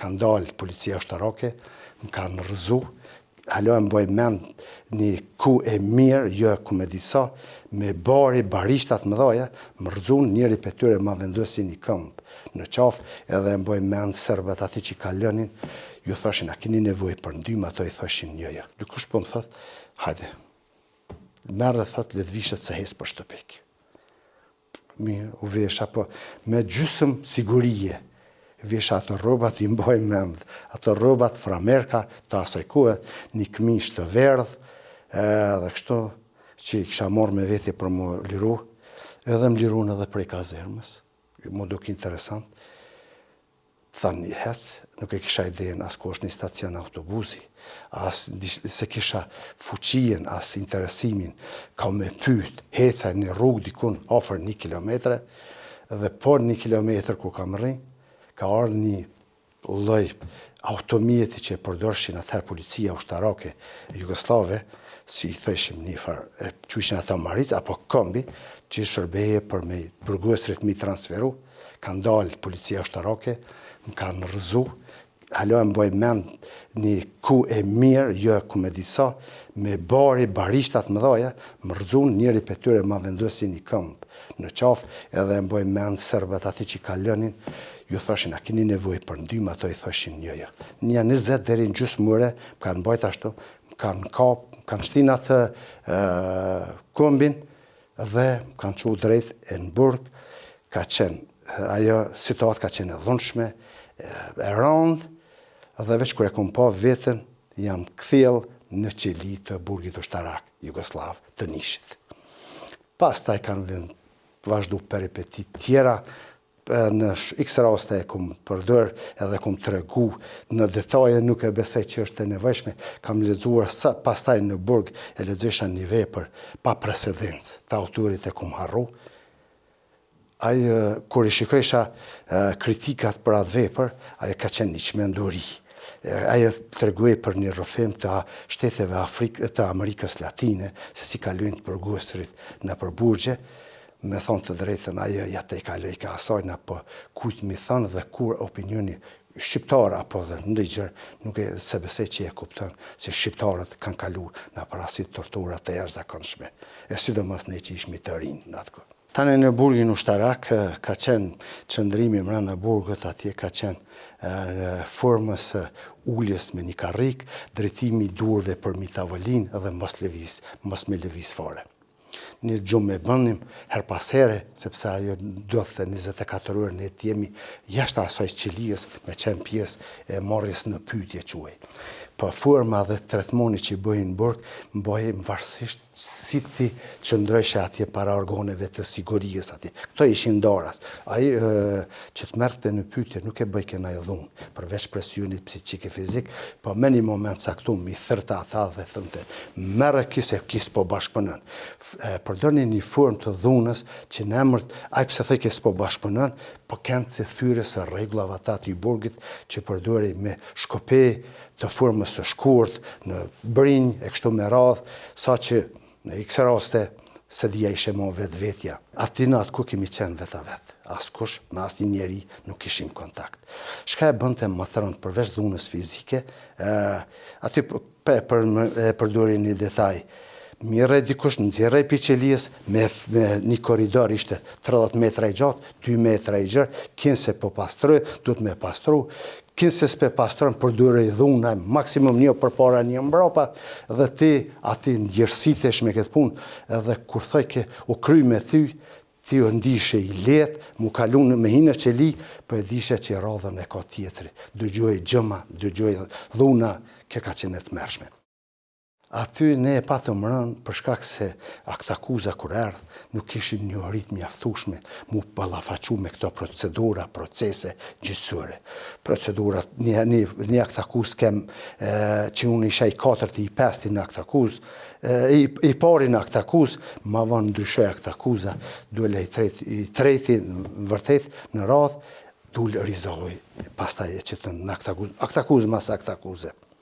Ka ndalë policia ushtarake, më kanë rrëzu, halo e mboj mend një ku e mirë, jo ku me disa, me barishtat më dhaja, më rëzun njëri për tyre ma vendosin një këmbë në qafë, edhe e mboj mend sërbet ati që kalënin, ju thoshin, a keni nevoj për ndymë, ato i thoshin njëja. Dikush po më thot, hajde, merë thot, le të vishet se hes për shtëpik. Mirë, u vesh, apo me gjysëm sigurie, vesh ato robat i mboj mend, ato robat framerka të asaj kohë, një këmish të verdh, dhe kështu që i kisha morë me veti për më liru, edhe më liru në dhe prej kazermës, më duk interesant. Thanë një hec, nuk e kisha idejen as ku është një stacion autobusi, as se kisha fuqien, as interesimin, ka me pyt, heca një rrugë dikun, ofër 1 kilometre, dhe por 1 kilometr ku kam rrinë, ka ardhë një lloj automjeti që e përdorshin atëherë policia ushtarake jugoslave, si i thëshim një farë, qyshin ata maric, apo kombi, që shërbeje për me burgostrit mi transferu, ka ndalë policia ushtarake, më kanë rrëzu, halo e mboj mend një ku e mirë, jo ku me disa, me barishtat më dhaja, më rrëzun njëri për tyre ma vendosin një këmbë në qafë, edhe e mboj mend sërbet ati që kalënin, ju thoshin, a keni nevoj për ndymë, ato i thoshin njëja. Një 20 deri në gjysmë mure, më kanë bajt ashtu, më kanë kap, më kanë shtin atë kombin, dhe më kanë qu drejt e në burg, ka qenë, ajo situatë ka qenë e dhunshme, e randë, dhe veç kër e kom pa vetën, jam kthjell në qeli të burgit ushtarak, Jugoslav, të Nishit. Pas taj kanë vazhdu peripetit tjera, në x raste e kom përdor edhe kom tregu në detaje, nuk e besoj që është e nevojshme, kam lexuar pastaj në burg e lexoisha një vepër pa precedencë, të autorit e kom harru. Kur i shikojsha kritikat për atë vepër, ajo ka qenë një çmenduri. Ajo treguej për një rrëfim të shteteve të Amerikës Latine, se si kalojnë të burgostrit në përburgje. Me thonë të drejtën, ajo ja te i kaloj ka asajna, po kujt mi thonë dhe kur opinioni shqiptar apo dhe ndëgjër, nuk e se besej që e kupton se shqiptarët kanë kalu në parasit torturat të jashtëzakonshme. E sidomos ne që ishmi të rinj në atë kohë. Tani në burgin ushtarak ka qenë qëndrimi brenda burgut, atje ka qenë formës uljes me një karrik, drejtimi i durve për mi tavolinë dhe mos me lëviz fare. Një gjumë me bëndim, her pas here, sepse ajo do të 24 orë ne të jemi jashtë asaj qelies me qenë pjesë e marrjes në pyetje quaj. Po forma dhe tretmoni që i bëjnë burg, më bëjnë varësisht si ti qëndrojshe atje para organeve të sigurisë atje. Këto ishin daras. Ai që të merrte në pyetje nuk e bëj kënaj dhunë, përveç presionit psiqik e fizik, po me një moment caktum i thërta ata dhe thënte, merre kis po bashkëpunon. Përdorni një formë të dhunës që në emërt, ai pse thoj kis po bashkëpunon, po kënd se thyres e rregullave ata të i burgit që përdori me shkopej të formës së shkurt, në brinj e kështu me radhë, sa që në x raste se dhja ishe mo vetvetja. Ati në atë ku kemi qenë veta vetë. Askush me asnjë njeri nuk ishim kontakt. Shka e bënte më thërën përveç dhunës fizike, aty përdori një detaj. Mirë dikush nxjerrej piqelies me një korridor ishte 30 metra i gjatë, 2 metra i gjerë, kinse po pastroj, duhet me pastru, kinse s'pe pastron përdorej dhuna, maksimum një përpara një mbrapa, dhe ti ati ndjersitesh me këtë punë, edhe kur thoj ke u kry me ti u ndishe i letë, mu kalun me hinë qeli, për e dishe që radhën e ka tjetëri. Dëgjoj gjëma, dëgjoj dhuna, kjo ka qenë të mërshme. Aty ne e patëm rënë për shkak se aktakuza kur erdhë, nuk ishim një rit mjaftueshme mu ballafaqu me këto procedura, procese gjyqësore. Procedurat, një aktakuz kem që unë isha i 4 i 5 në aktakuz, i pari në aktakuz, ma vonë ndryshoj aktakuza, duele i treti në vërtet në radhë, dul rizoj, pastaj e që të në aktakuz mas aktakuze.